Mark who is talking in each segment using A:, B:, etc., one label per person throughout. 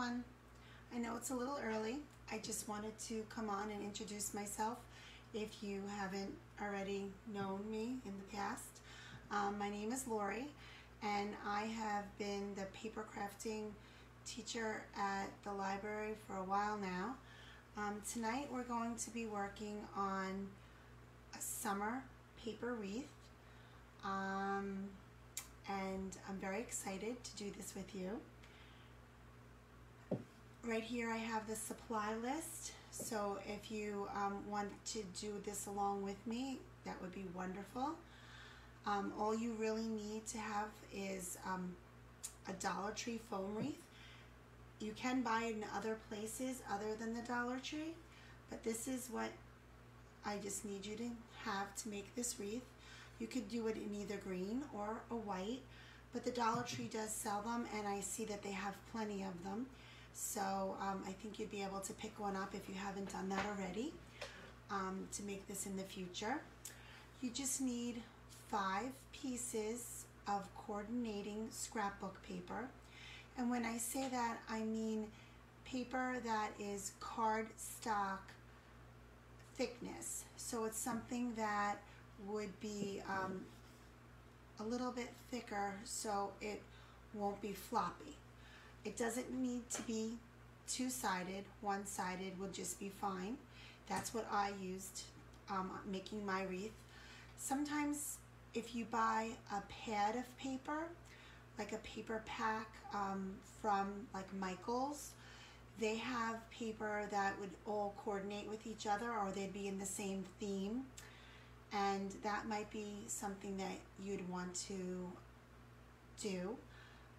A: everyone. I know it's a little early. I just wanted to come on and introduce myself if you haven't already known me in the past. My name is Laurie, and I have been the paper crafting teacher at the library for a while now. Tonight we're going to be working on a summer paper wreath, and I'm very excited to do this with you. Right here I have the supply list, so if you want to do this along with me, that would be wonderful. All you really need to have is a Dollar Tree foam wreath. You can buy it in other places other than the Dollar Tree, but this is what I just need you to have to make this wreath. You could do it in either green or a white, but the Dollar Tree does sell them, and I see that they have plenty of them. So I think you'd be able to pick one up if you haven't done that already to make this in the future. You just need 5 pieces of coordinating scrapbook paper. And when I say that, I mean paper that is cardstock thickness. So it's something that would be a little bit thicker so it won't be floppy. It doesn't need to be two-sided. One-sided would just be fine. That's what I used making my wreath. Sometimes if you buy a pad of paper, like a paper pack from like Michael's, they have paper that would all coordinate with each other, or they'd be in the same theme, and that might be something that you'd want to do.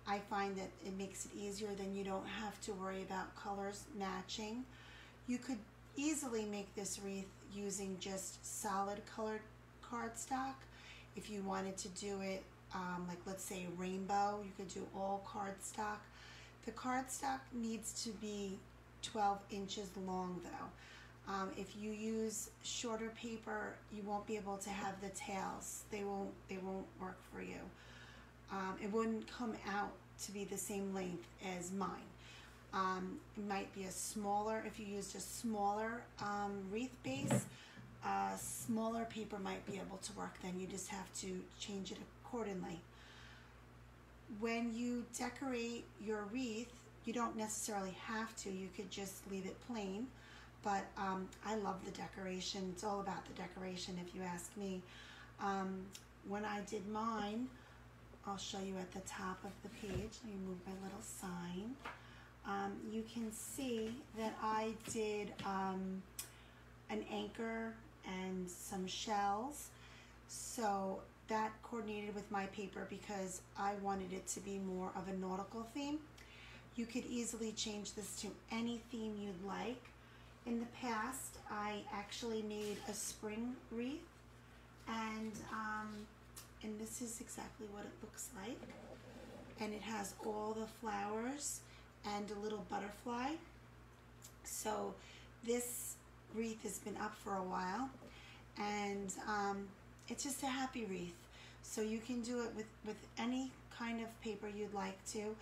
A: I find that it makes it easier, then you don't have to worry about colors matching. You could easily make this wreath using just solid colored cardstock. If you wanted to do it like, let's say, rainbow, you could do all cardstock. The cardstock needs to be 12 inches long though. If you use shorter paper, you won't be able to have the tails. They won't work for you. It wouldn't come out to be the same length as mine. It might be a smaller, if you used a smaller wreath base, smaller paper might be able to work then. You just have to change it accordingly. When you decorate your wreath, you don't necessarily have to. You could just leave it plain, but I love the decoration. It's all about the decoration if you ask me. When I did mine, I'll show you at the top of the page. Let me move my little sign. You can see that I did an anchor and some shells. So that coordinated with my paper because I wanted it to be more of a nautical theme. You could easily change this to any theme you'd like. In the past, I actually made a spring wreath, and this is exactly what it looks like. And it has all the flowers and a little butterfly. So this wreath has been up for a while, and it's just a happy wreath. So you can do it with any kind of paper you'd like to.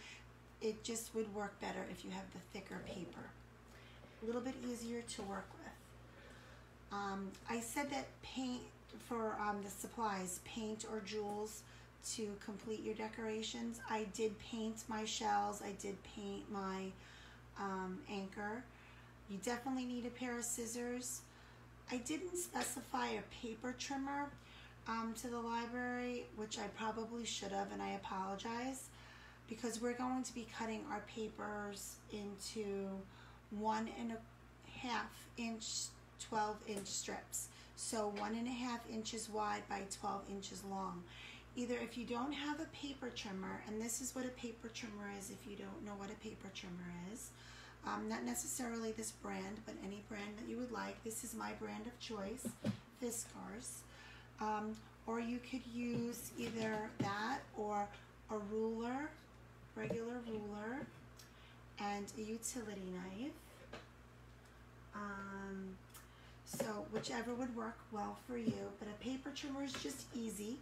A: It just would work better if you have the thicker paper. A little bit easier to work with. I said that paint for the supplies, paint or jewels to complete your decorations. I did paint my shells. I did paint my anchor. You definitely need a pair of scissors. I didn't specify a paper trimmer to the library, which I probably should have, and I apologize, because we're going to be cutting our papers into 1.5 inch, 12-inch strips. So 1.5 inches wide by 12 inches long. Either if you don't have a paper trimmer, and this is what a paper trimmer is if you don't know what a paper trimmer is, not necessarily this brand, but any brand that you would like. This is my brand of choice, Fiskars. Or you could use either that or a ruler, regular ruler, and a utility knife. So whichever would work well for you, but a paper trimmer is just easy.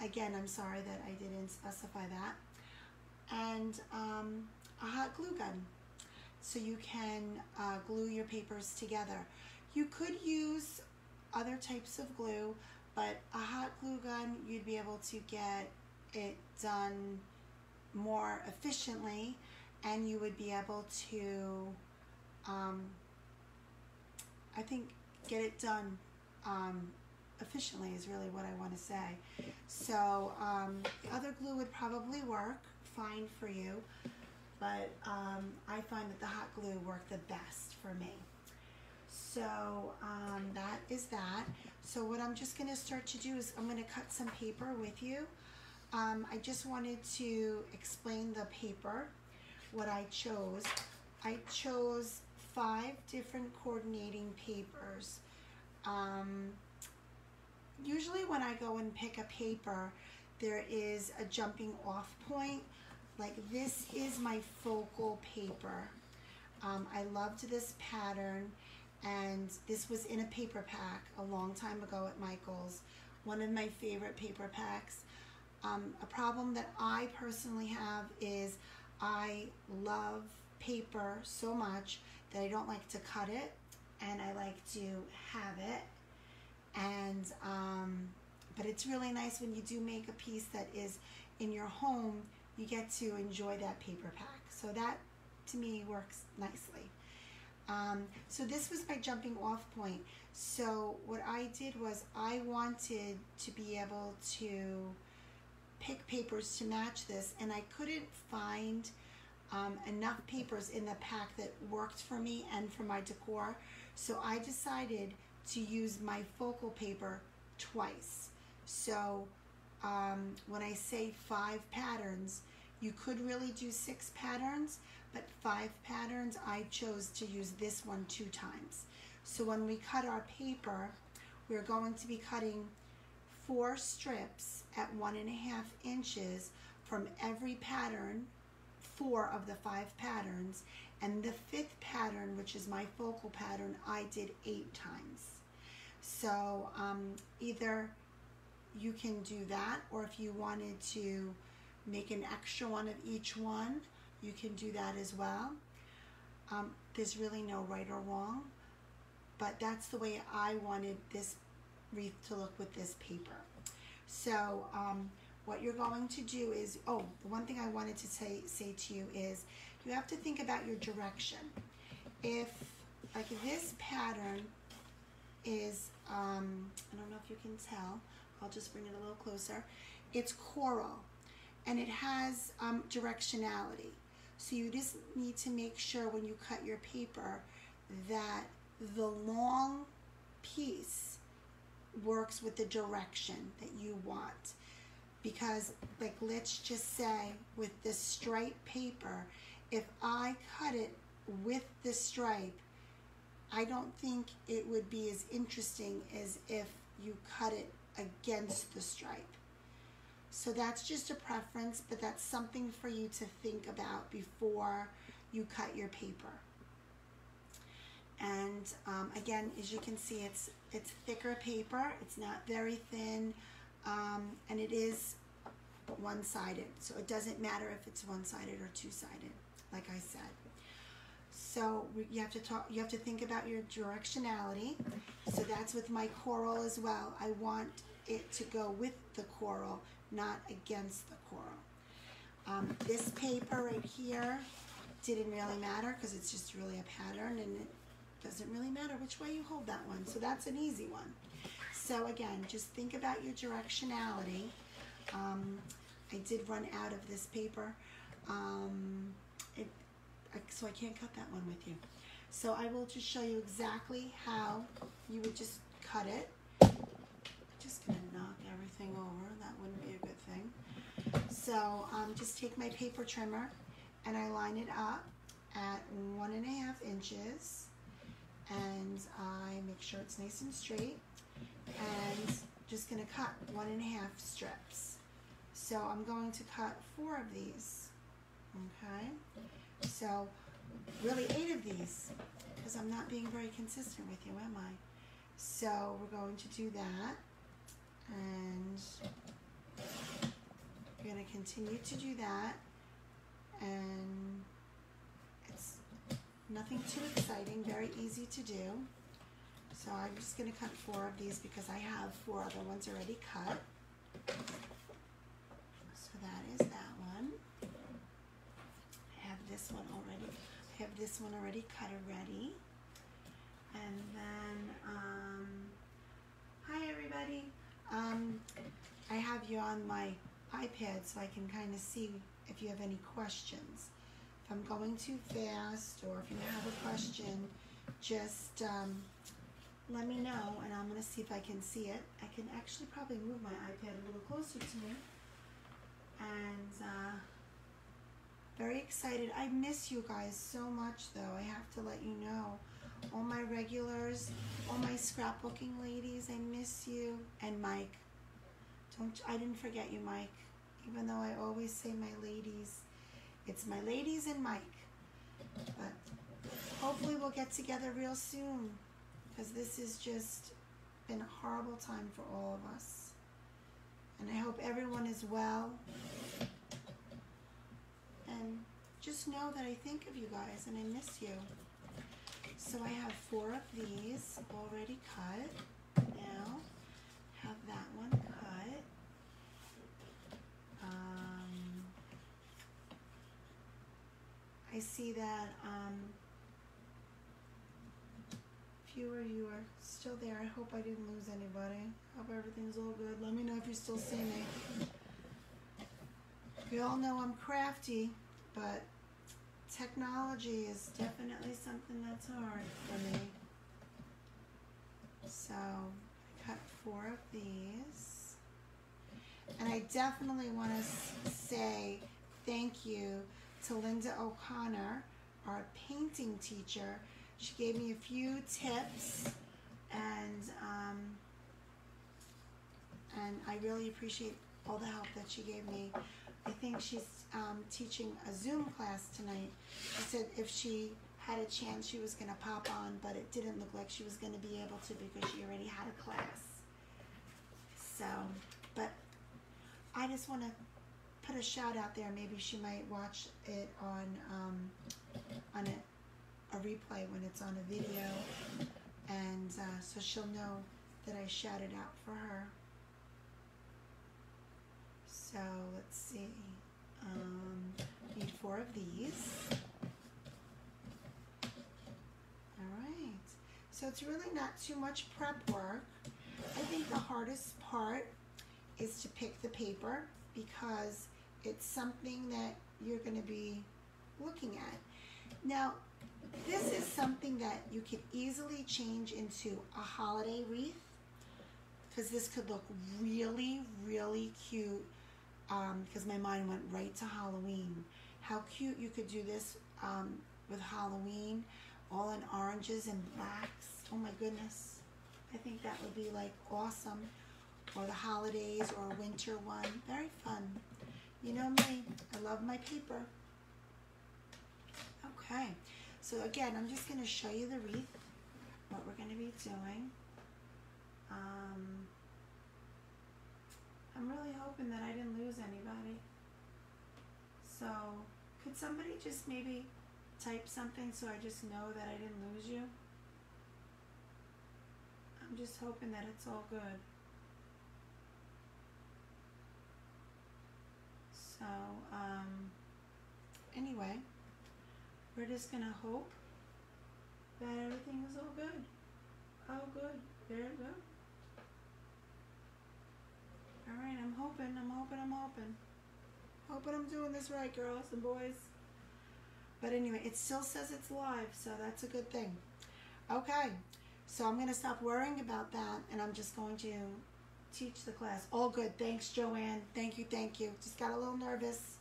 A: Again, I'm sorry that I didn't specify that. And a hot glue gun. So you can glue your papers together. You could use other types of glue, but a hot glue gun, you'd be able to get it done more efficiently, and you would be able to, I think, get it done efficiently is really what I want to say. So the other glue would probably work fine for you, but I find that the hot glue worked the best for me. So that is that. So what I'm just going to start to do is I'm going to cut some paper with you. I just wanted to explain the paper, what I chose. I chose 5 different coordinating papers. Usually when I go and pick a paper, there is a jumping off point. Like this is my focal paper. I loved this pattern, and this was in a paper pack a long time ago at Michael's. One of my favorite paper packs. A problem that I personally have is I love paper so much that I don't like to cut it, and I like to have it. And but it's really nice when you do make a piece that is in your home, you get to enjoy that paper pack. So that to me works nicely. So this was my jumping off point. So what I did was I wanted to be able to pick papers to match this, and I couldn't find enough papers in the pack that worked for me and for my decor. So I decided to use my focal paper twice. So when I say 5 patterns, you could really do 6 patterns, but 5 patterns, I chose to use this one 2 times. So when we cut our paper, we're going to be cutting 4 strips at 1.5 inches from every pattern, 4 of the 5 patterns, and the 5th pattern, which is my focal pattern, I did 8 times. So either you can do that, or if you wanted to make an extra one of each one, you can do that as well. There's really no right or wrong, but that's the way I wanted this wreath to look with this paper. So what you're going to do is, oh, the one thing I wanted to say to you is you have to think about your direction. If, like this pattern is, I don't know if you can tell, I'll just bring it a little closer. It's coral, and it has directionality. So you just need to make sure when you cut your paper that the long piece works with the direction that you want. Because, like, let's just say with this stripe paper, if I cut it with the stripe, I don't think it would be as interesting as if you cut it against the stripe. So that's just a preference, but that's something for you to think about before you cut your paper. And again, as you can see, it's thicker paper. It's not very thin, and it is one-sided. So it doesn't matter if it's one-sided or two-sided, like I said. So you have to think about your directionality. So that's with my coral as well. I want it to go with the coral, not against the coral. This paper right here didn't really matter because it's just really a pattern, and it doesn't really matter which way you hold that one. So that's an easy one. So again, just think about your directionality. I did run out of this paper, so I can't cut that one with you. So I will just show you exactly how you would just cut it. Just gonna knock everything over. That wouldn't be a good thing. So just take my paper trimmer and I line it up at 1.5 inches, and I make sure it's nice and straight, and just gonna cut 1.5 strips. So I'm going to cut 4 of these. Okay, so really 8 of these, because I'm not being very consistent with you, am I? So we're going to do that, and we're going to continue to do that, and It's nothing too exciting, very easy to do. So I'm just going to cut 4 of these because I have 4 other ones already cut. So that is that one. I have this one already. I have this one already cut already. And then, hi everybody. I have you on my iPad so I can kind of see if you have any questions. If I'm going too fast or if you have a question, just let me know and I'm going to see if I can see it. I can actually probably move my iPad a little closer to me. And very excited. I miss you guys so much though. I have to let you know. All my regulars, all my scrapbooking ladies, I miss you. And Mike. I didn't forget you, Mike. Even though I always say my ladies. It's my ladies and Mike. But hopefully we'll get together real soon. Because this has just been a horrible time for all of us. And I hope everyone is well. And just know that I think of you guys and I miss you. So I have 4 of these already cut. Now have that one cut. I see that few of you are still there. I hope I didn't lose anybody. Hope everything's all good. Let me know if you still see me. We all know I'm crafty, but technology is definitely something that's hard for me. So I cut 4 of these. And I definitely want to say thank you to Linda O'Connor, our painting teacher. She gave me a few tips and I really appreciate all the help that she gave me. I think she's teaching a Zoom class tonight. She said if she had a chance she was going to pop on, but it didn't look like she was going to be able to because she already had a class. So, but I just want to put a shout out there. Maybe she might watch it on a replay when it's on a video, and so she'll know that I shouted out for her. So let's see, need 4 of these. Alright, so it's really not too much prep work. I think the hardest part is to pick the paper because it's something that you're going to be looking at. Now, this is something that you could easily change into a holiday wreath because this could look really, really cute. Because my mind went right to Halloween. How cute you could do this with Halloween, all in oranges and blacks. Oh my goodness. I think that would be like awesome. Or the holidays or a winter one. Very fun. You know me, I love my paper. Okay, so again, I'm just going to show you the wreath, what we're going to be doing. I'm really hoping that I didn't lose anybody. So, could somebody just maybe type something so I just know that I didn't lose you? I'm just hoping that it's all good. So, anyway, we're just going to hope that everything is all good. Oh, good. There it goes. Alright, I'm hoping. Hoping I'm doing this right, girls and boys. But anyway, it still says it's live, so that's a good thing. Okay, so I'm going to stop worrying about that, and I'm just going to teach the class. All good. Thanks, Joanne. Thank you. Just got a little nervous.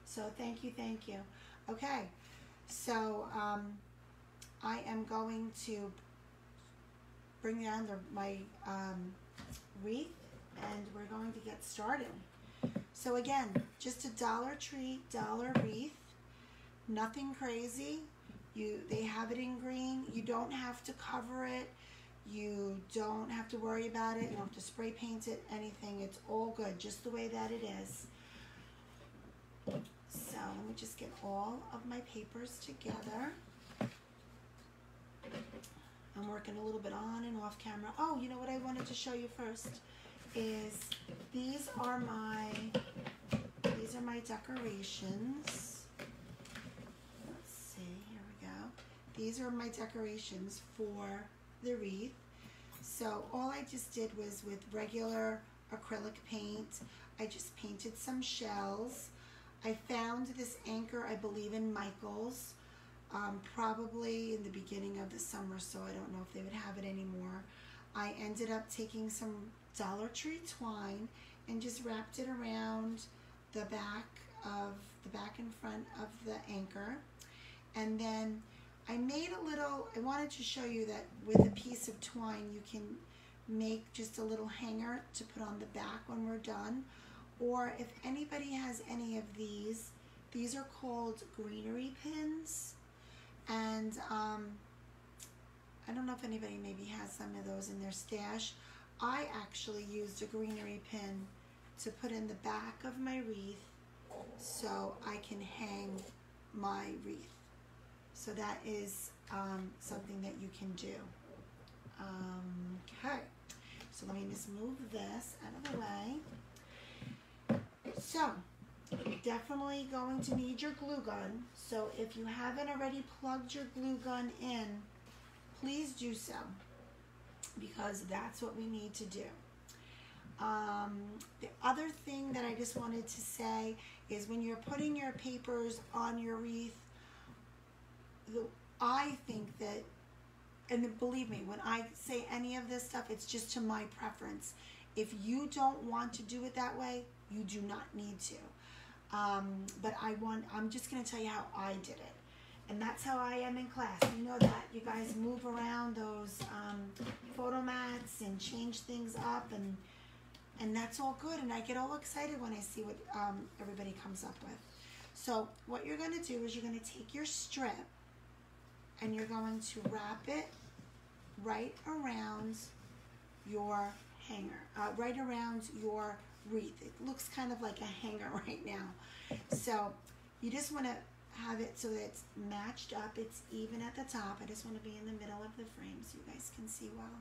A: So thank you. Okay, so I am going to bring down my wreath, and we're going to get started. So again, just a Dollar Tree, dollar wreath. Nothing crazy. They have it in green. You don't have to cover it. You don't have to worry about it. You don't have to spray paint it, anything. It's all good, just the way that it is. So let me just get all of my papers together. I'm working a little bit on and off camera. Oh, you know what I wanted to show you first is these are my decorations. Let's see, here we go. These are my decorations for the wreath. So all I just did was with regular acrylic paint, I just painted some shells. I found this anchor, I believe in Michael's, probably in the beginning of the summer, so I don't know if they would have it anymore. I ended up taking some Dollar Tree twine and just wrapped it around the back and front of the anchor. And then I made a little, I wanted to show you that with a piece of twine you can make just a little hanger to put on the back when we're done. Or if anybody has any of these are called greenery pins. And I don't know if anybody maybe has some of those in their stash. I actually used a greenery pin to put in the back of my wreath so I can hang my wreath. So that is something that you can do. Okay, so let me just move this out of the way. So, you're definitely going to need your glue gun. So if you haven't already plugged your glue gun in, please do so, because that's what we need to do. The other thing that I just wanted to say is when you're putting your papers on your wreath, I think that, and believe me, when I say any of this stuff, it's just to my preference. If you don't want to do it that way, you do not need to. But I'm just going to tell you how I did it. And that's how I am in class. You know that. You guys move around those photo mats and change things up, and that's all good. And I get all excited when I see what everybody comes up with. So what you're going to do is you're going to take your strip and you're going to wrap it right around your hanger, right around your wreath. It looks kind of like a hanger right now. So you just want to have it so that it's matched up, it's even at the top. I just want to be in the middle of the frame so you guys can see well.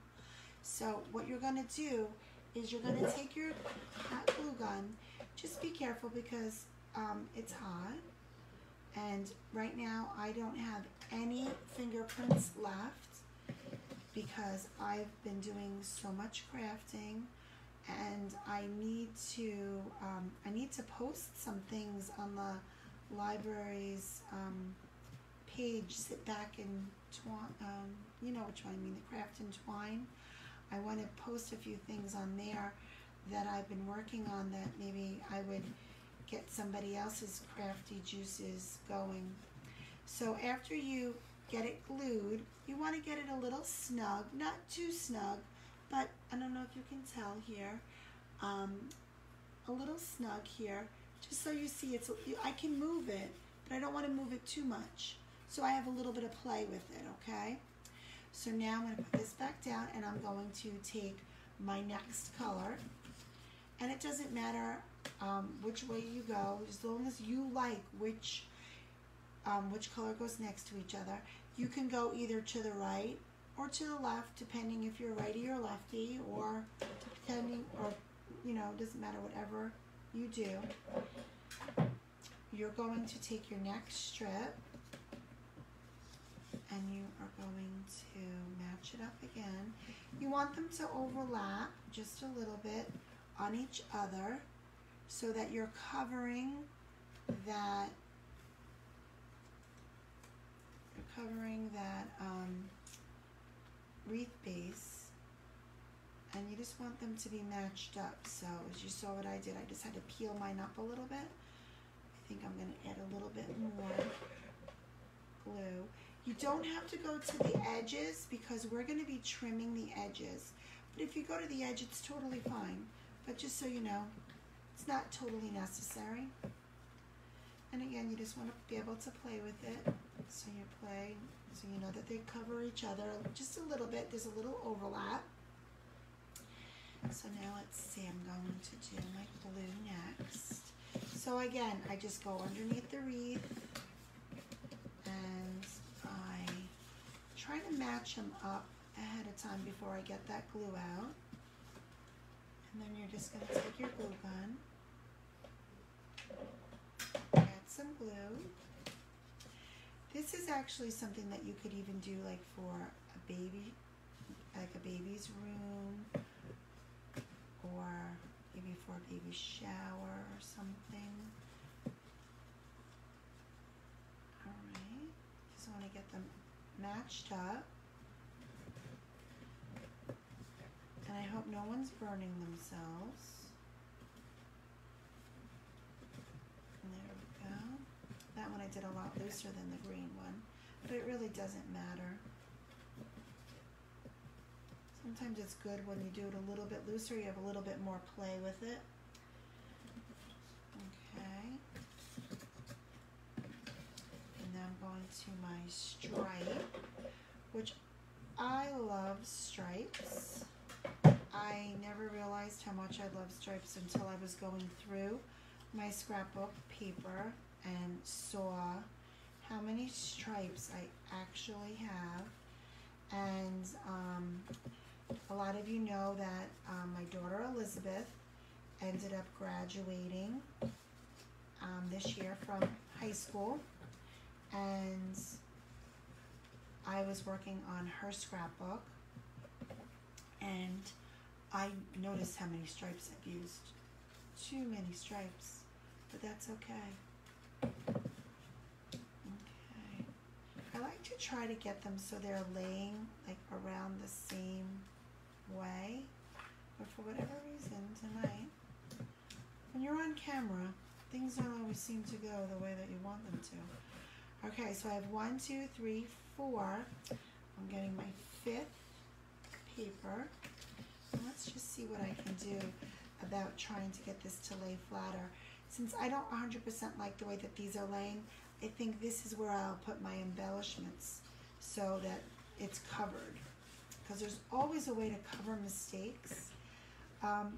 A: So what you're going to do is you're going to take your hot glue gun. Just be careful because it's hot, and right now I don't have any fingerprints left because I've been doing so much crafting, and I need to post some things on the library's page. Sit back and twine, you know which one I mean, the Craft and Twine. I want to post a few things on there that I've been working on that maybe I would get somebody else's crafty juices going. So after you get it glued, you want to get it a little snug, not too snug, but I don't know if you can tell here, a little snug here, just so you see it's, I can move it, but I don't want to move it too much. So I have a little bit of play with it, okay? So now I'm going to put this back down, and I'm going to take my next color, and it doesn't matter which way you go, as long as you like which color goes next to each other. You can go either to the right or to the left, depending if you're righty or lefty, or depending, or you know, doesn't matter, whatever you do. You're going to take your next strip and you are going to match it up again. You want them to overlap just a little bit on each other so that you're covering that wreath base, and you just want them to be matched up. So as you saw what I did, I just had to peel mine up a little bit. I think I'm going to add a little bit more glue. You don't have to go to the edges because we're going to be trimming the edges. But if you go to the edge, it's totally fine. But just so you know, it's not totally necessary. And again, you just want to be able to play with it. So you play, so you know that they cover each other just a little bit. There's a little overlap. So now let's see, I'm going to do my blue next. So again, I just go underneath the wreath and I try to match them up ahead of time before I get that glue out. And then you're just going to take your glue gun, add some glue. This is actually something that you could even do like for a baby, like a baby's room, or maybe for a baby shower or something. Alright, just want to get them matched up. And I hope no one's burning themselves. And there we go. That one I did a lot looser than the green one, but it really doesn't matter. Sometimes it's good when you do it a little bit looser, you have a little bit more play with it. Okay. And now I'm going to my stripe, which I love stripes. I never realized how much I love stripes until I was going through my scrapbook paper and saw how many stripes I actually have. And a lot of you know that my daughter Elizabeth ended up graduating this year from high school, and I was working on her scrapbook, and I noticed how many stripes I've used. Too many stripes, but that's okay. Okay. I like to try to get them so they're laying like around the same way, but for whatever reason tonight, when you're on camera, things don't always seem to go the way that you want them to. Okay, so I have 1, 2, 3, 4. I'm getting my 5th paper. Let's just see what I can do about trying to get this to lay flatter. Since I don't 100% like the way that these are laying, I think this is where I'll put my embellishments so that it's covered. Because there's always a way to cover mistakes.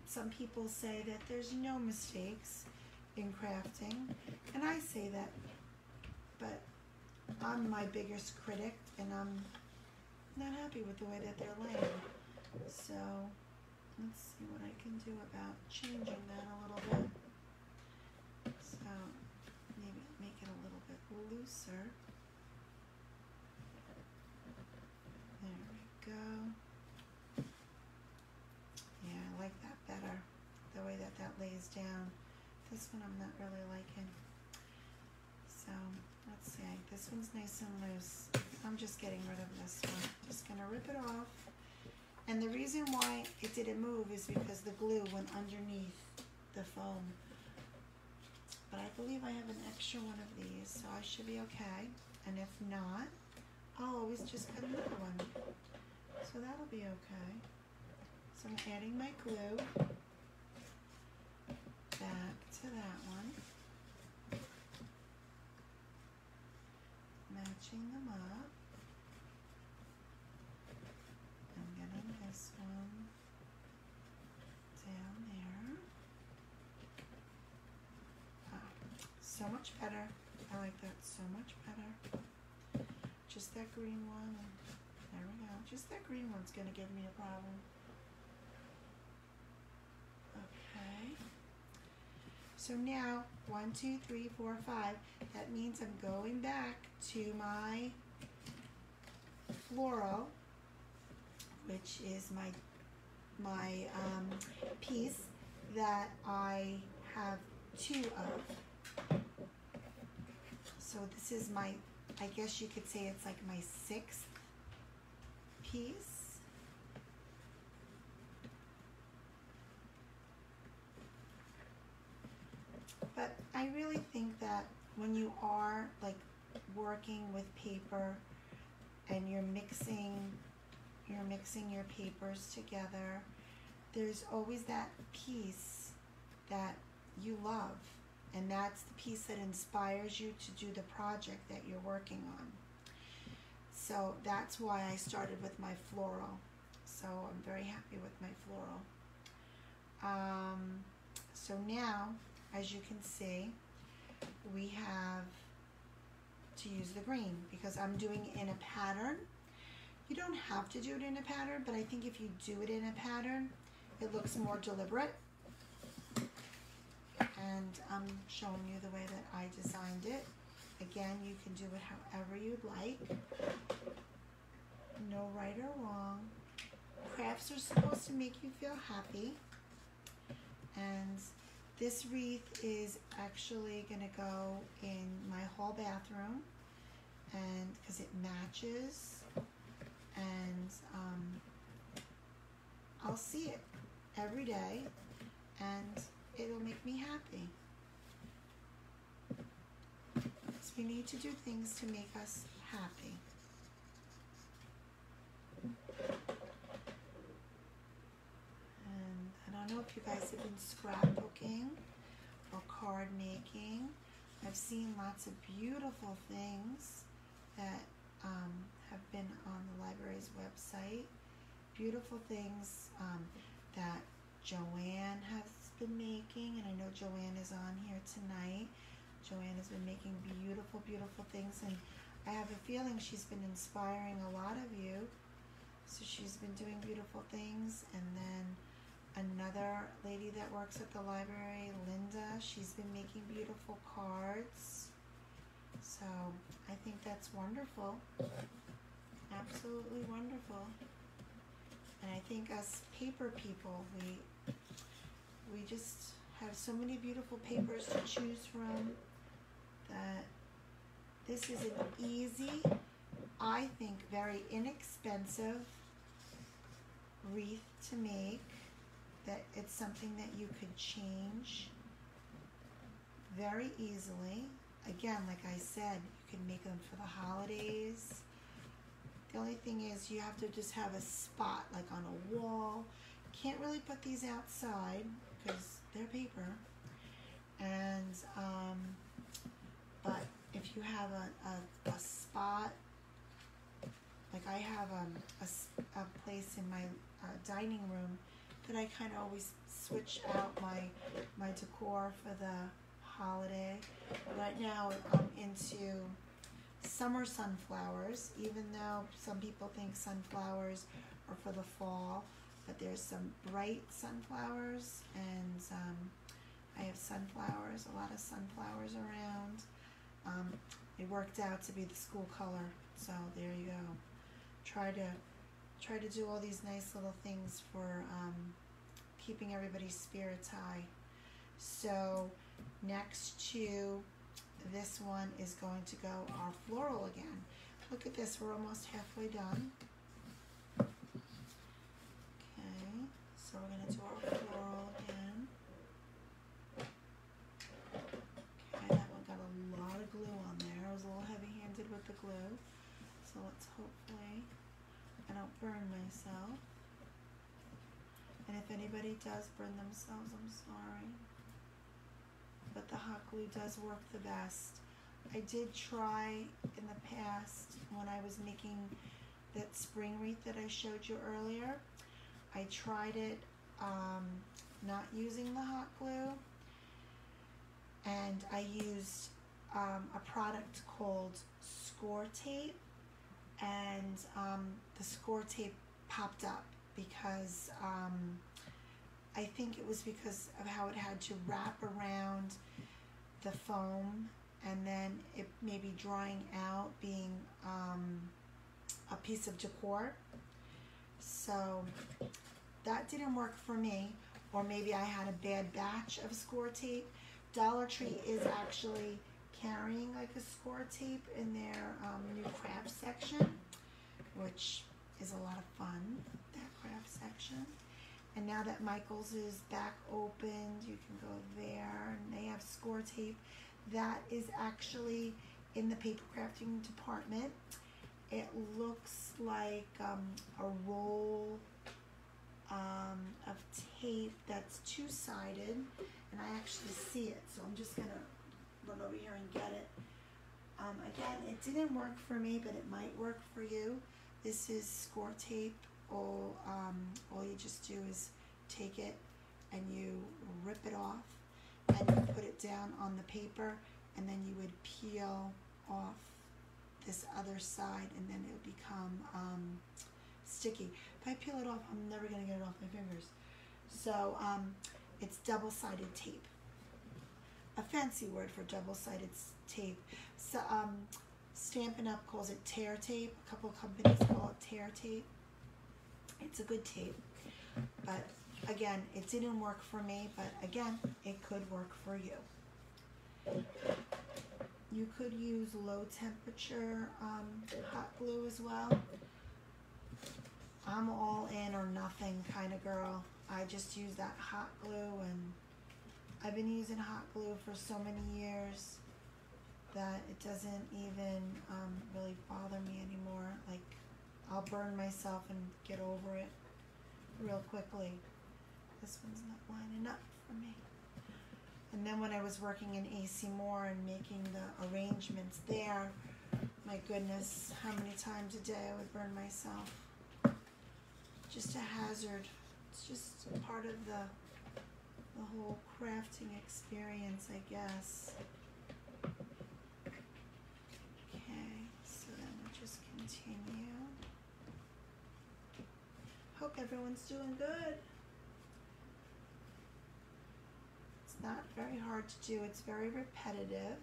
A: Some people say that there's no mistakes in crafting, and I say that, but I'm my biggest critic, and I'm not happy with the way that they're laying. So let's see what I can do about changing that a little bit. So maybe make it a little bit looser. There we go. Yeah, I like that better, the way that that lays down. This one I'm not really liking. So let's see, this one's nice and loose. I'm just getting rid of this one. Just gonna rip it off. And the reason why it didn't move is because the glue went underneath the foam. But I believe I have an extra one of these, so I should be okay. And if not, I'll always just cut another one. So that'll be okay. So I'm adding my glue back to that one. Matching them up. I'm getting this one down there. So much better. I like that so much better. Just that green one, and there we go. Just that green one's gonna give me a problem. Okay. So now 1, 2, 3, 4, 5. That means I'm going back to my floral, which is my piece that I have 2 of. So this is my, I guess you could say it's like my 6th piece. But I really think that when you are like working with paper and you're mixing your papers together, there's always that piece that you love, and that's the piece that inspires you to do the project that you're working on. So that's why I started with my floral. So I'm very happy with my floral. So now as you can see, we have to use the green because I'm doing it in a pattern. You don't have to do it in a pattern, but I think if you do it in a pattern, it looks more deliberate. And I'm showing you the way that I designed it. Again, you can do it however you'd like. No right or wrong. Crafts are supposed to make you feel happy. And this wreath is actually going to go in my hall bathroom, and because it matches, and I'll see it every day, and it'll make me happy. So we need to do things to make us happy. And I don't know if you guys have been scrapbooking or card making. I've seen lots of beautiful things that have been on the library's website. Beautiful things that Joanne has been making, and I know Joanne is on here tonight. Joanne has been making beautiful, beautiful things, and I have a feeling she's been inspiring a lot of you. So she's been doing beautiful things. And then another lady that works at the library, Linda, she's been making beautiful cards. So I think that's wonderful. Absolutely wonderful. And I think us paper people, we just have so many beautiful papers to choose from that this is an easy, I think very inexpensive wreath to make, that it's something that you could change very easily. Again, like I said, you can make them for the holidays. The only thing is you have to just have a spot, like on a wall. Can't really put these outside because they're paper. And but if you have a spot, like I have a place in my dining room that I kind of always switch out my decor for the holiday. Right now I'm into summer sunflowers, even though some people think sunflowers are for the fall, but there's some bright sunflowers, and I have sunflowers, a lot of sunflowers around. It worked out to be the school color, so there you go. Try to do all these nice little things for keeping everybody's spirits high. So next to this one is going to go our floral again. Look at this, we're almost halfway done. Okay, so we're going to do our floral again. Okay, that one got a lot of glue on there. I was a little heavy-handed with the glue. So let's hopefully I don't burn myself. And if anybody does burn themselves, I'm sorry. But the hot glue does work the best. I did try in the past when I was making that spring wreath that I showed you earlier. I tried it not using the hot glue, and I used a product called score tape, and the score tape popped up because I think it was because of how it had to wrap around the foam, and then it may be drying out, being a piece of decor. So that didn't work for me, or maybe I had a bad batch of score tape. Dollar Tree is actually carrying like a score tape in their new craft section, which is a lot of fun, that craft section. And now that Michael's is back opened, you can go there, and they have score tape. That is actually in the paper crafting department. It looks like a roll of tape that's two-sided, and I actually see it, so I'm just gonna run over here and get it. Again, it didn't work for me, but it might work for you. This is score tape. All you just do is take it and you rip it off, and you put it down on the paper, and then you would peel off this other side, and then it would become sticky. If I peel it off, I'm never going to get it off my fingers. So it's double-sided tape. A fancy word for double-sided tape. So Stampin' Up! Calls it tear tape. A couple of companies call it tear tape. It's a good tape. But again, it didn't work for me, but again, it could work for you. You could use low temperature hot glue as well. I'm all in or nothing kind of girl. I just use that hot glue, and I've been using hot glue for so many years that it doesn't even really bother me anymore. Like, I'll burn myself and get over it real quickly. This one's not lining up for me. And then when I was working in AC Moore and making the arrangements there, my goodness, how many times a day I would burn myself. Just a hazard. It's just a part of the whole crafting experience, I guess. Okay, so then we'll just continue. Hope everyone's doing good. It's not very hard to do. It's very repetitive.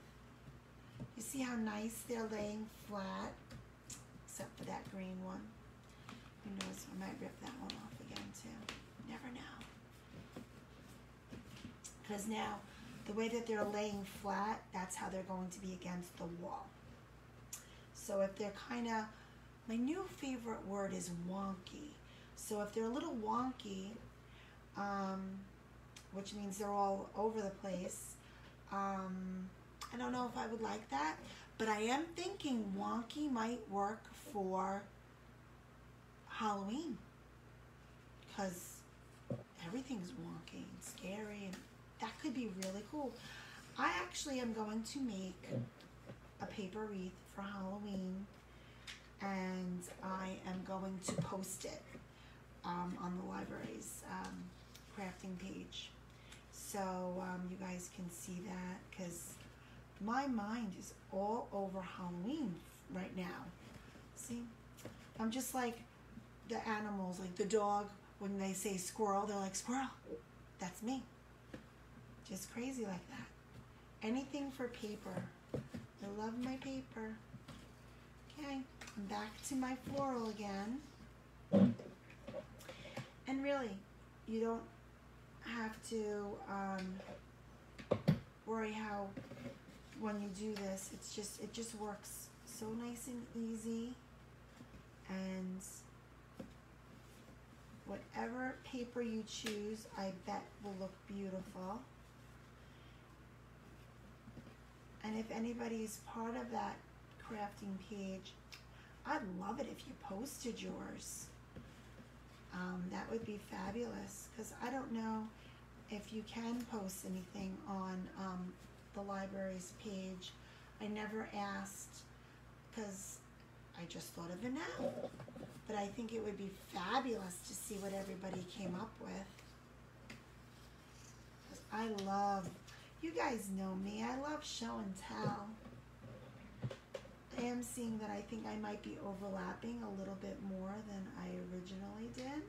A: You see how nice they're laying flat, except for that green one. Who knows, I might rip that one off again too. Never know. Because now, the way that they're laying flat, that's how they're going to be against the wall. So if they're kind of, my new favorite word is wonky. So if they're a little wonky, which means they're all over the place, I don't know if I would like that, but I am thinking wonky might work for Halloween, because everything's wonky and scary, and that could be really cool. I actually am going to make a paper wreath for Halloween, and I am going to post it on the library's crafting page, so you guys can see that, because my mind is all over Halloween right now. See, I'm just like the animals, like the dog, when they say squirrel, they're like, squirrel. That's me. Just crazy like that. Anything for paper. I love my paper. Okay, I'm back to my floral again. And really, you don't have to worry how when you do this, it just works so nice and easy. And whatever paper you choose, I bet will look beautiful. And if anybody's part of that crafting page, I'd love it if you posted yours. That would be fabulous, because I don't know if you can post anything on the library's page. I never asked, because I just thought of it now. But I think it would be fabulous to see what everybody came up with. I love, you guys know me, I love show and tell. I am seeing that I think I might be overlapping a little bit more than I originally did,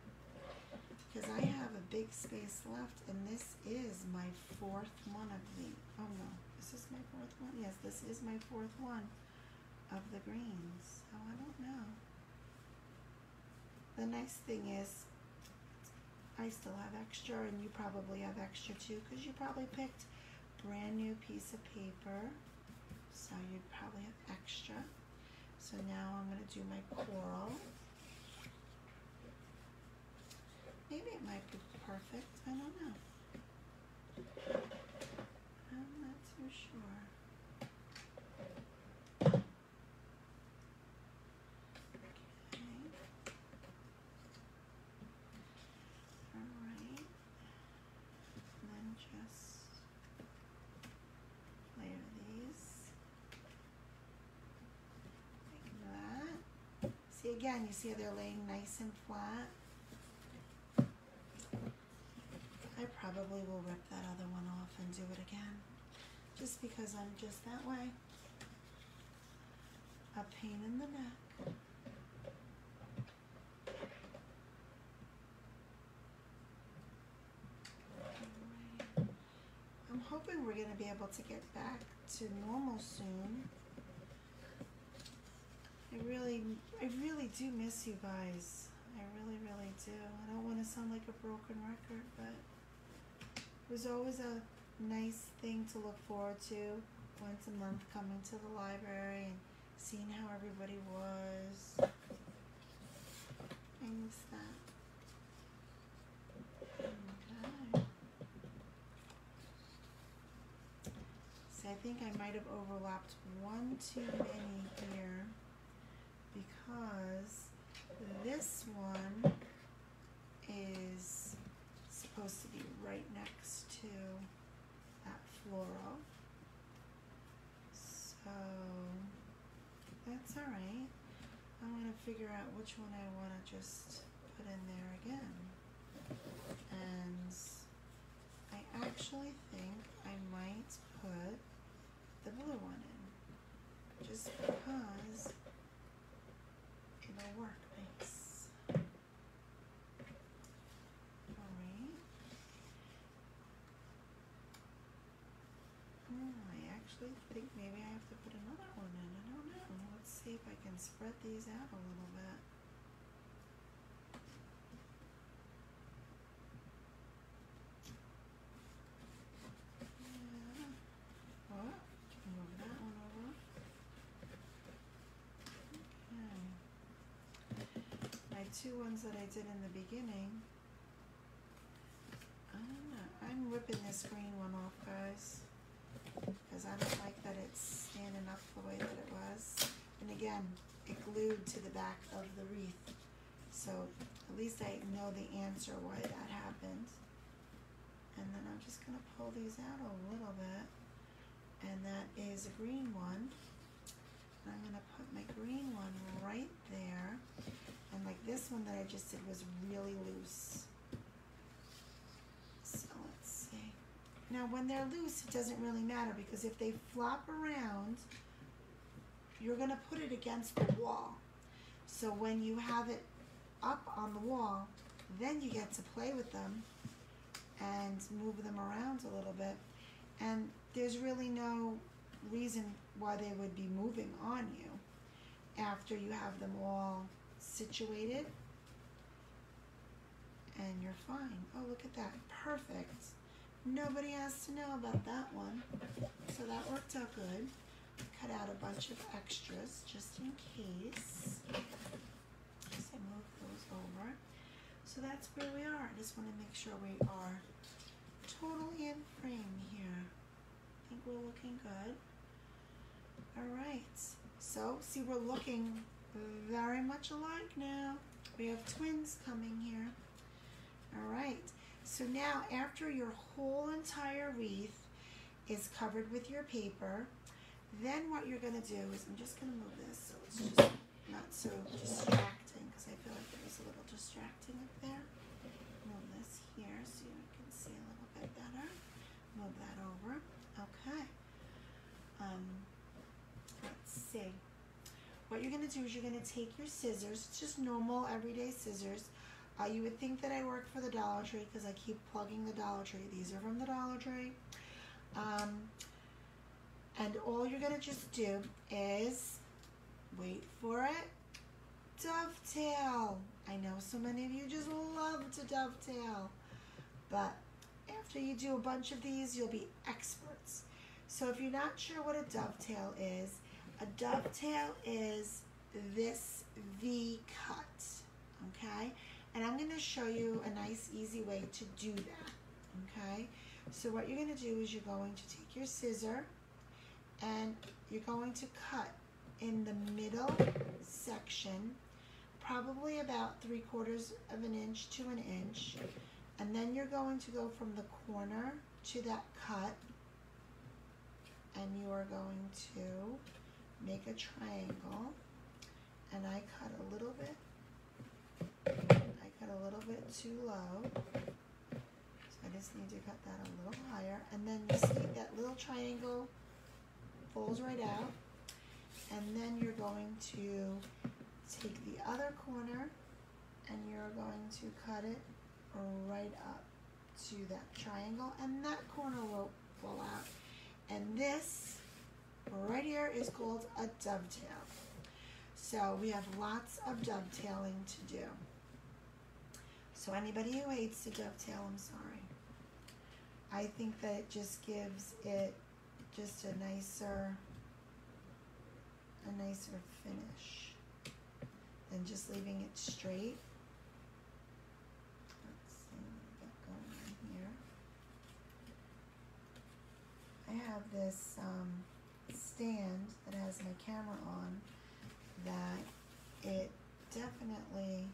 A: because I have a big space left, and this is my fourth one of the, oh no, is this my fourth one? Yes, this is my fourth one of the greens, so I don't know. The nice thing is, I still have extra, and you probably have extra too, because you probably picked brand new piece of paper, so you'd probably have extra. So now I'm going to do my coral. Maybe it might be perfect, I don't know. I'm not too sure. Again, you see how they're laying nice and flat. I probably will rip that other one off and do it again, just because I'm just that way. A pain in the neck. Right. I'm hoping we're going to be able to get back to normal soon. I really do miss you guys. I really, really do. I don't want to sound like a broken record, but it was always a nice thing to look forward to, once a month coming to the library and seeing how everybody was. I miss that. Okay. So I think I might have overlapped one too many here, because this one is supposed to be right next to that floral. So that's all right. I'm going to figure out which one I want to just put in there again. And I actually think I might put the blue one in, just because it'll work nice. Alright. I actually think maybe I have to put another one in. I don't know. Let's see if I can spread these out a little bit. Yeah. Oh, move that one over. Okay. My two ones that I did in the beginning, I don't know. I'm ripping this green one off, guys, because I don't like that it's standing up the way that it was. And again, it glued to the back of the wreath. So at least I know the answer why that happened. And then I'm just going to pull these out a little bit. And that is a green one. And I'm going to put my green one right there. And like this one that I just did was really loose. So let's see. Now when they're loose, it doesn't really matter, because if they flop around, you're going to put it against the wall. So when you have it up on the wall, then you get to play with them and move them around a little bit. And there's really no reason why they would be moving on you after you have them all situated. And you're fine. Oh, look at that. Perfect. Nobody has to know about that one. So that worked out good. Cut out a bunch of extras just in case. Just move those over. So that's where we are. I just want to make sure we are totally in frame here. I think we're looking good. All right. So, see, we're looking very much alike now. We have twins coming here. All right. So now, after your whole entire wreath is covered with your paper, then what you're going to do is, I'm just going to move this so it's just not so distracting, because I feel like it was a little distracting up there. Move this here so you can see a little bit better. Move that over. Okay. Let's see. What you're going to do is you're going to take your scissors. It's just normal, everyday scissors. You would think that I work for the Dollar Tree because I keep plugging the Dollar Tree. These are from the Dollar Tree. And all you're going to just do is, wait for it, dovetail. I know so many of you just love to dovetail. But after you do a bunch of these, you'll be experts. So if you're not sure what a dovetail is this V cut, okay? And I'm going to show you a nice, easy way to do that, okay? So what you're going to do is you're going to take your scissor and you're going to cut in the middle section, probably about 3/4 of an inch to an inch. And then you're going to go from the corner to that cut, and you are going to make a triangle. And I cut a little bit too low, so I just need to cut that a little higher, and then you see that little triangle folds right out, and then you're going to take the other corner and you're going to cut it right up to that triangle, and that corner will fall out. And this right here is called a dovetail. So we have lots of dovetailing to do. So anybody who hates the dovetail, I'm sorry. I think that it just gives it just a nicer finish than just leaving it straight. Let's see what we got going on here. I have this stand that has my camera on that it definitely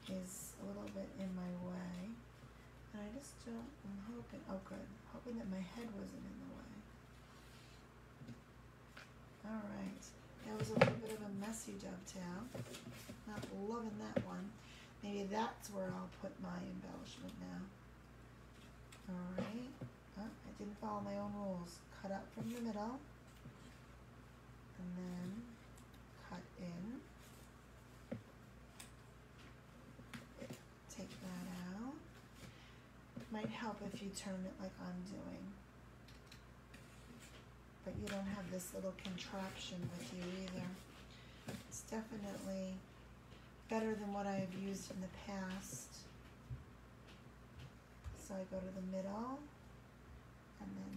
A: is a little bit in my way, and I just don't, I'm hoping, oh good, hoping that my head wasn't in the way. Alright, that was a little bit of a messy dovetail, not loving that one. Maybe that's where I'll put my embellishment now. Alright, oh, I didn't follow my own rules. Cut up from the middle, and then cut in. Take that out. Might help if you turn it like I'm doing, but you don't have this little contraption with you either. It's definitely better than what I have used in the past. So I go to the middle and then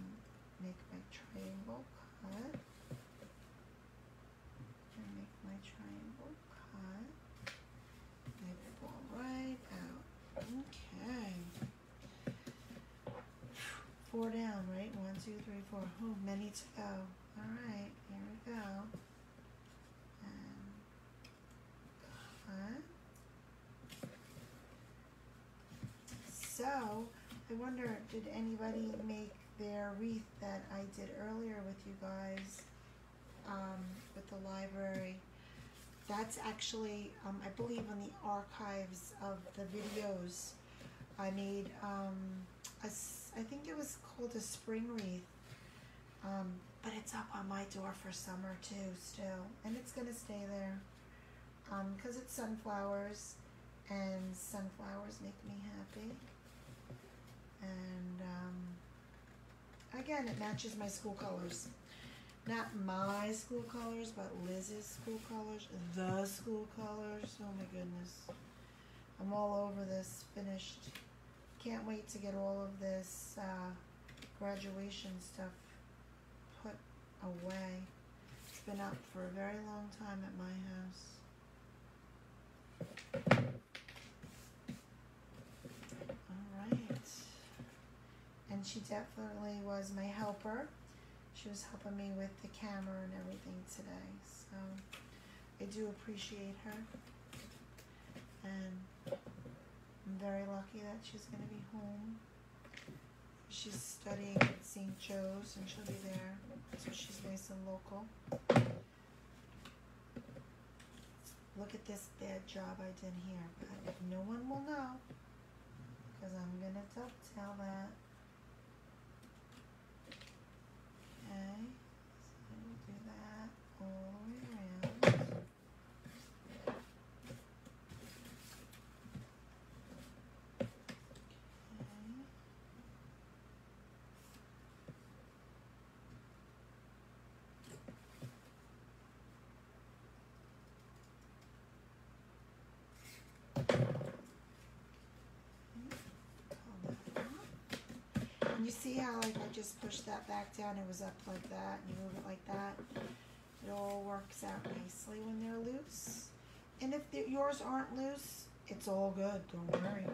A: make my triangle cut, and make my triangle cut. Make it go right out. Okay. 4 down, right? 1, 2, 3, 4. Oh, many to go. All right, here we go. And cut. So, I wonder, did anybody make their wreath that I did earlier with you guys with the library? That's actually, I believe, on the archives of the videos. I made, I think it was called a spring wreath, but it's up on my door for summer too still, and it's going to stay there because it's sunflowers, and sunflowers make me happy. And again, it matches my school colors. Not my school colors, but Liz's school colors, the school colors. Oh my goodness. I'm all over this finished. Can't wait to get all of this graduation stuff put away. It's been up for a very long time at my house. Alright. And she definitely was my helper. She was helping me with the camera and everything today, so I do appreciate her, and I'm very lucky that she's going to be home. She's studying at St. Joe's, and she'll be there, so she's nice and local. Look at this bad job I did here, but no one will know, because I'm going to dovetail that. Okay, so we'll do that all the way around. And you see how, like, I just pushed that back down, it was up like that, and you move it like that. It all works out nicely when they're loose. And if yours aren't loose, it's all good, don't worry.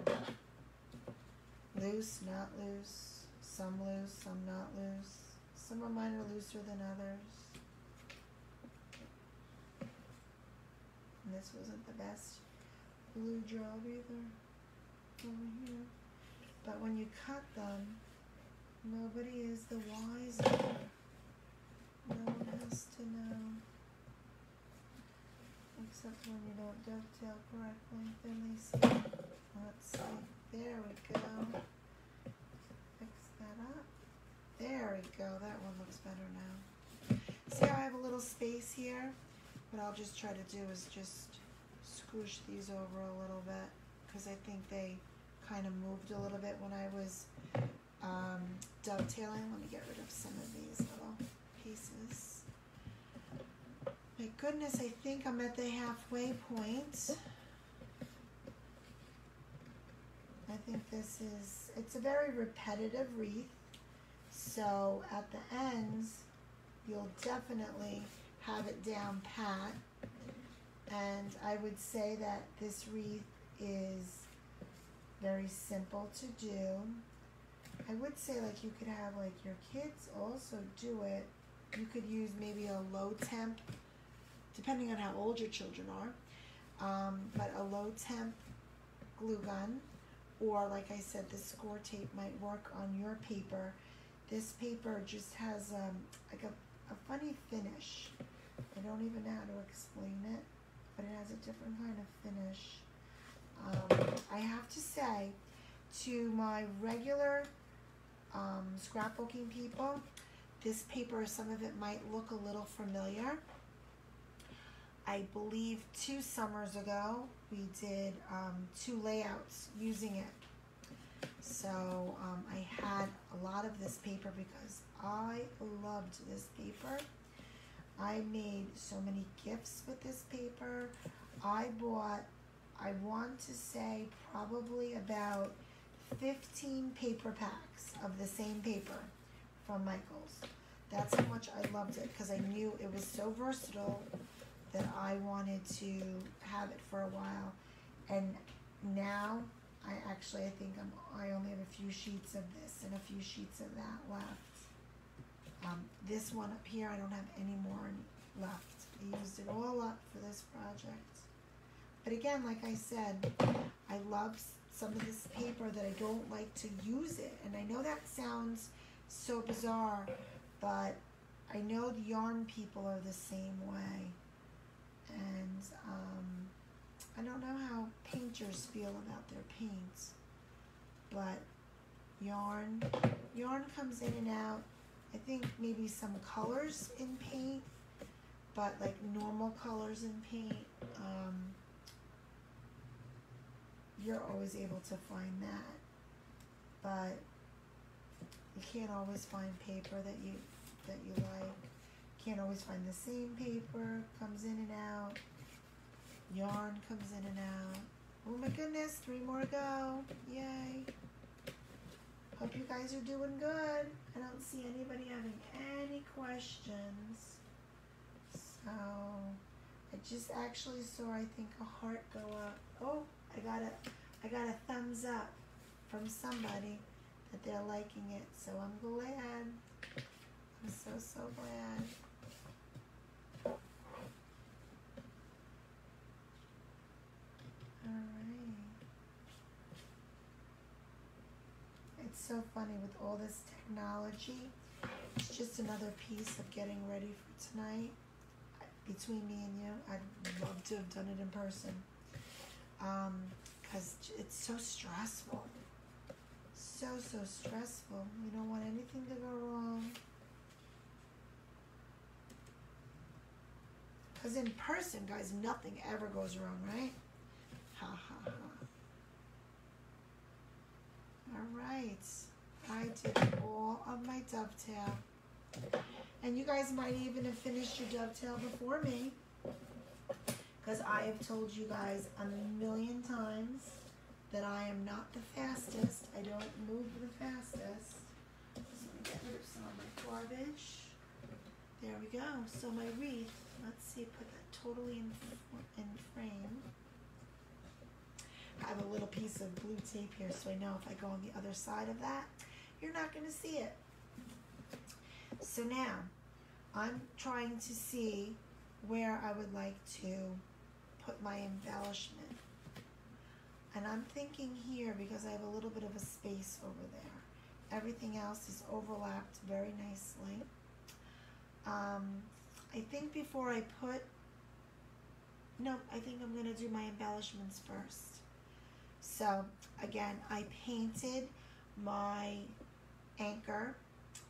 A: Loose, not loose, some not loose. Some of mine are looser than others. And this wasn't the best glue job either over here. But when you cut them, nobody is the wiser. No one has to know. Except when you don't dovetail correctly. Then they see. Let's see. There we go. what I'll just try to do is just scoosh these over a little bit, because I think they kind of moved a little bit when I was dovetailing. Let me get rid of some of these little pieces. My goodness, I think I'm at the halfway point. I think this is, it's a very repetitive wreath, so at the ends you'll definitely have it down pat, and I would say that this wreath is very simple to do. I would say like you could have like your kids also do it. You could use maybe a low temp, depending on how old your children are, but a low temp glue gun, or like I said, the score tape might work on your paper. This paper just has like a funny finish. I don't even know how to explain it, but it has a different kind of finish. I have to say, to my regular scrapbooking people, this paper, some of it might look a little familiar. I believe 2 summers ago we did 2 layouts using it. So I had a lot of this paper because I loved this paper. I made so many gifts with this paper. I bought, I want to say, probably about 15 paper packs of the same paper from Michael's. That's how much I loved it, because I knew it was so versatile that I wanted to have it for a while. And now I think I only have a few sheets of this and a few sheets of that left. This one up here, I don't have any more left. I used it all up for this project. But again, like I said, I love some of this paper that I don't like to use it. And I know that sounds so bizarre, but I know the yarn people are the same way. And I don't know how painters feel about their paints, but yarn comes in and out. I think maybe some colors in paint, but like normal colors in paint, you're always able to find that. But you can't always find paper that you like. Can't always find the same paper. Comes in and out. Yarn comes in and out. Oh my goodness, 3 more to go. Yay. Hope you guys are doing good. I don't see anybody having any questions. So I just actually saw, I think, a heart go up. Oh, I got a thumbs up from somebody that they're liking it. So I'm glad. I'm so glad. Alright. It's so funny with all this technology. It's just another piece of getting ready for tonight. Between me and you, I'd love to have done it in person. Because it's so stressful. So stressful. You don't want anything to go wrong. Because in person, guys, nothing ever goes wrong, right? Ha ha ha. Alright. I did all of my dovetail. And you guys might even have finished your dovetail before me. Because I have told you guys a million times that I am not the fastest. I don't move the fastest. So let me get rid of some of my garbage. There we go. So my wreath, let's see, put that totally in frame. I have a little piece of blue tape here, so I know if I go on the other side of that, you're not going to see it. So now, I'm trying to see where I would like to put my embellishment. And I'm thinking here because I have a little bit of a space over there. Everything else is overlapped very nicely. I think before I put, no, I think I'm going to do my embellishments first. So again, I painted my anchor.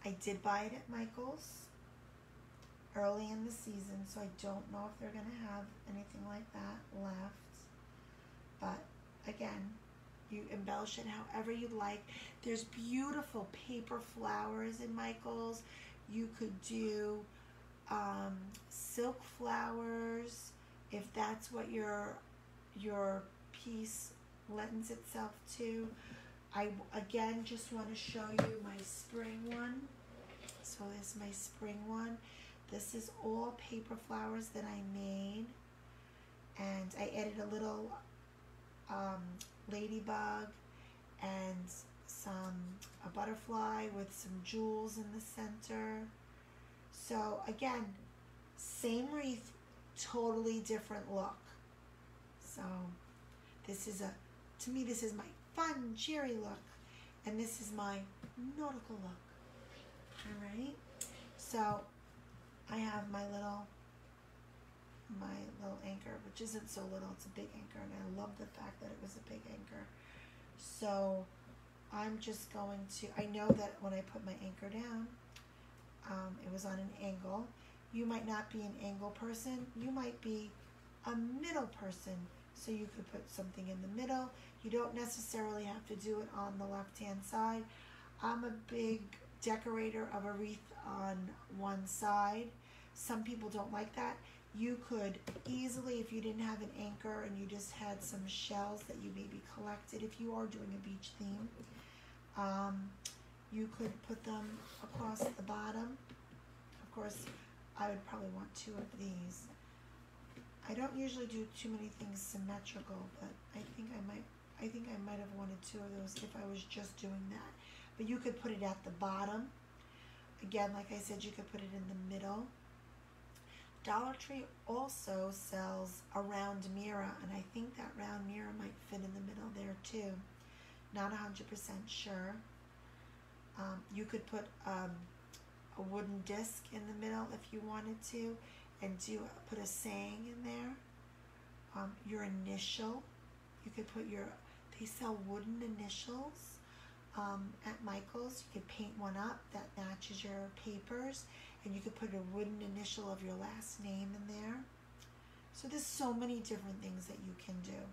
A: I did buy it at Michael's. early in the season, so I don't know if they're going to have anything like that left. But again, you embellish it however you like. There's beautiful paper flowers in Michaels. You could do silk flowers if that's what your piece lends itself to. I again just want to show you my spring one. So this is my spring one. This is all paper flowers that I made, and I added a little ladybug and a butterfly with some jewels in the center. So again, same wreath, totally different look. So this is to me this is my fun, cheery look, and this is my nautical look. All right, so I have my little anchor, which isn't so little, it's a big anchor, and I love the fact that it was a big anchor. So I'm just going to, I know that when I put my anchor down, it was on an angle. You might not be an angle person, you might be a middle person, so you could put something in the middle. You don't necessarily have to do it on the left hand side. I'm a big decorator of a wreath on one side. Some people don't like that. You could easily, if you didn't have an anchor and you just had some shells that you maybe collected, if you are doing a beach theme, you could put them across the bottom. Of course, I would probably want 2 of these. I don't usually do too many things symmetrical, but I think I might have wanted 2 of those if I was just doing that. But you could put it at the bottom. Again, like I said, you could put it in the middle. Dollar Tree also sells a round mirror, and I think that round mirror might fit in the middle there too. Not 100% sure. You could put a wooden disc in the middle if you wanted to, and put a saying in there. Your initial, you could put they sell wooden initials at Michael's. You could paint one up that matches your papers, and you could put a wooden initial of your last name in there. So there's so many different things that you can do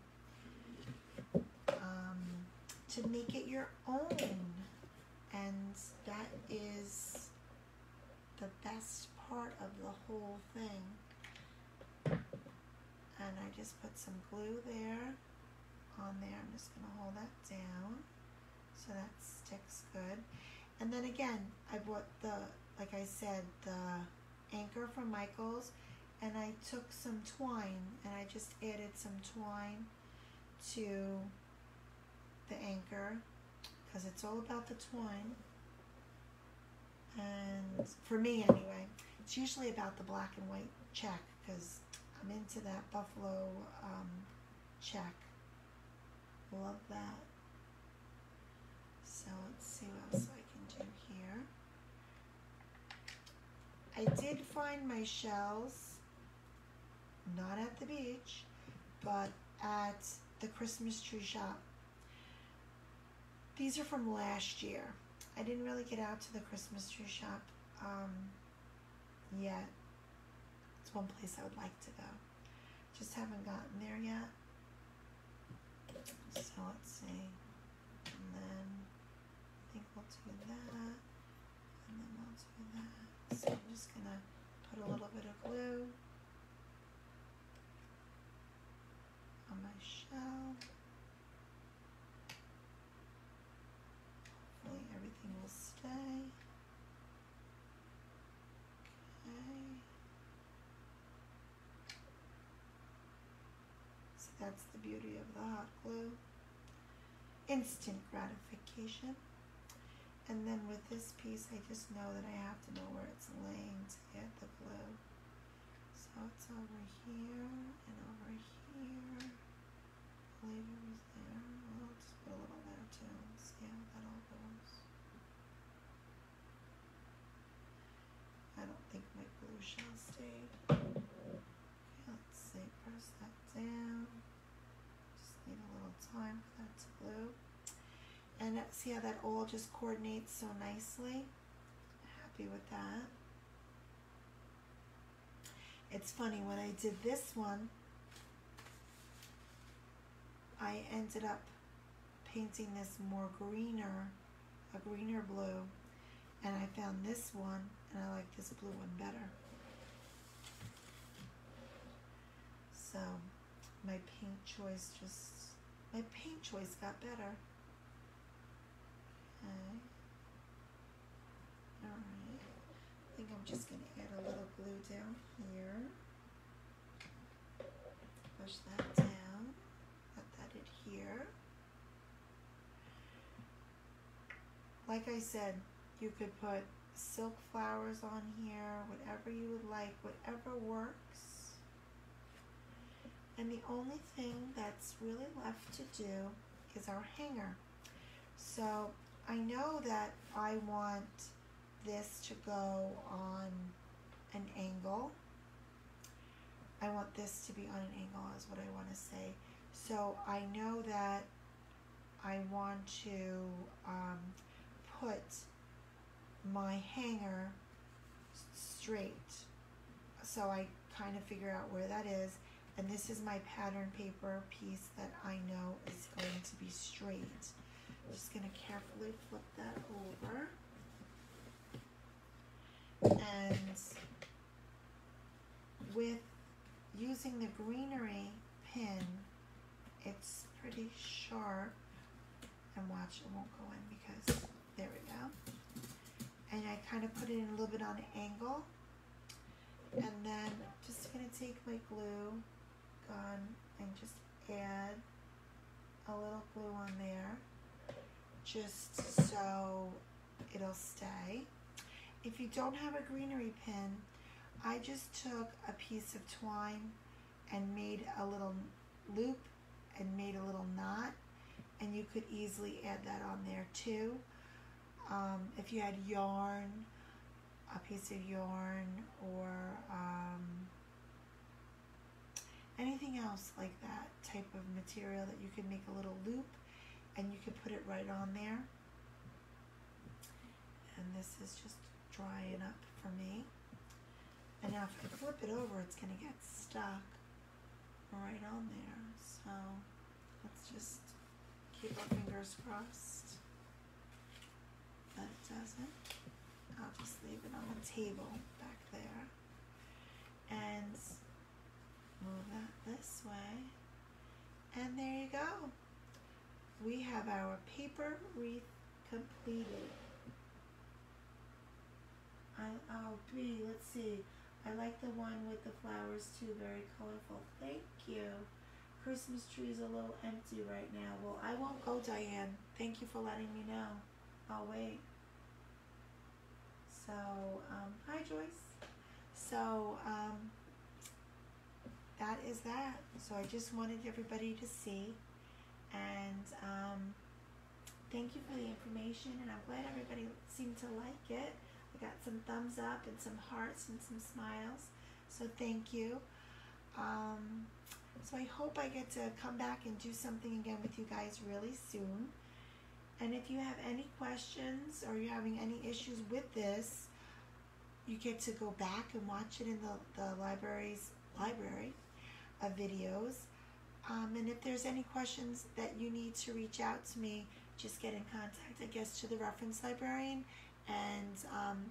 A: to make it your own, and that is the best part of the whole thing. And I just put some glue there on there. I'm just going to hold that down so that sticks good. And then again, I bought like I said, the anchor from Michael's, and I took some twine and I just added some twine to the anchor because it's all about the twine. And for me anyway, it's usually about the black and white check because I'm into that buffalo check. Love that. So let's see what else I can do here. I did find my shells, not at the beach, but at the Christmas tree shop. These are from last year. I didn't really get out to the Christmas tree shop yet. It's one place I would like to go. Just haven't gotten there yet. So let's see. And then I think we'll do that. And then we'll do that. So I'm just going to put a little bit of glue on my shell. Hopefully everything will stay. Okay. So that's the beauty of the hot glue. Instant gratification. And then with this piece, I just know that I have to know where it's laying to get the glue. So it's over here and over here. I believe it was there. I'll just put a little there too and see how that all goes. I don't think my glue shell stayed. Okay, let's see. Press that down. Just need a little time for that to glue. And see how that all just coordinates so nicely. Happy with that. It's funny, when I did this one, I ended up painting this more greener, a greener blue, and I found this one, and I like this blue one better. So my paint choice got better. Okay. Alright. I think I'm just going to add a little glue down here. Push that down. Let that adhere. Like I said, you could put silk flowers on here, whatever you would like, whatever works. And the only thing that's really left to do is our hanger. So I know that I want this to go on an angle. I want this to be on an angle is what I want to say. So I know that I want to put my hanger straight. So I kind of figure out where that is. And this is my pattern paper piece that I know is going to be straight. I'm just going to carefully flip that over. And with using the greenery pin, it's pretty sharp. And watch, it won't go in because, there we go. And I kind of put it in a little bit on an angle. And then I'm just going to take my glue gun and just add a little glue on there, just so it'll stay. If you don't have a greenery pin, I just took a piece of twine and made a little loop and made a little knot, and you could easily add that on there too. If you had yarn, a piece of yarn, or anything else like that type of material that you could make a little loop and you could put it right on there. And this is just drying up for me. And now if I flip it over, it's going to get stuck right on there. So let's just keep our fingers crossed that it doesn't. I'll just leave it on the table back there and move that this way. And there you go. We have our paper wreath completed. Let's see. I like the one with the flowers too, very colorful. Thank you. Christmas tree is a little empty right now. Well, I won't go, Diane. Thank you for letting me know. I'll wait. So, hi Joyce. So, that is that. So I just wanted everybody to see. And thank you for the information, and I'm glad everybody seemed to like it. I got some thumbs up and some hearts and some smiles. So thank you. So I hope I get to come back and do something again with you guys really soon. And if you have any questions or you're having any issues with this, you get to go back and watch it in the library of videos. And if there's any questions that you need to reach out to me, just get in contact, I guess, to the reference librarian, and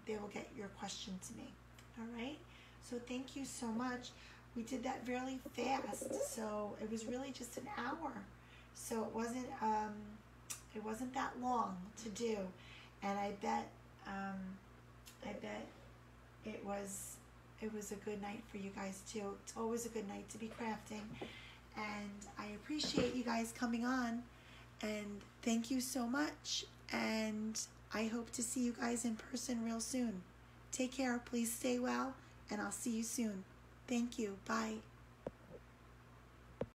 A: they will get your question to me. All right? So thank you so much. We did that really fast, so it was really just an hour. So it wasn't that long to do, and I bet it was a good night for you guys too. It's always a good night to be crafting, and I appreciate you guys coming on, and thank you so much, and I hope to see you guys in person real soon. Take care, please stay well, and I'll see you soon. Thank you. Bye.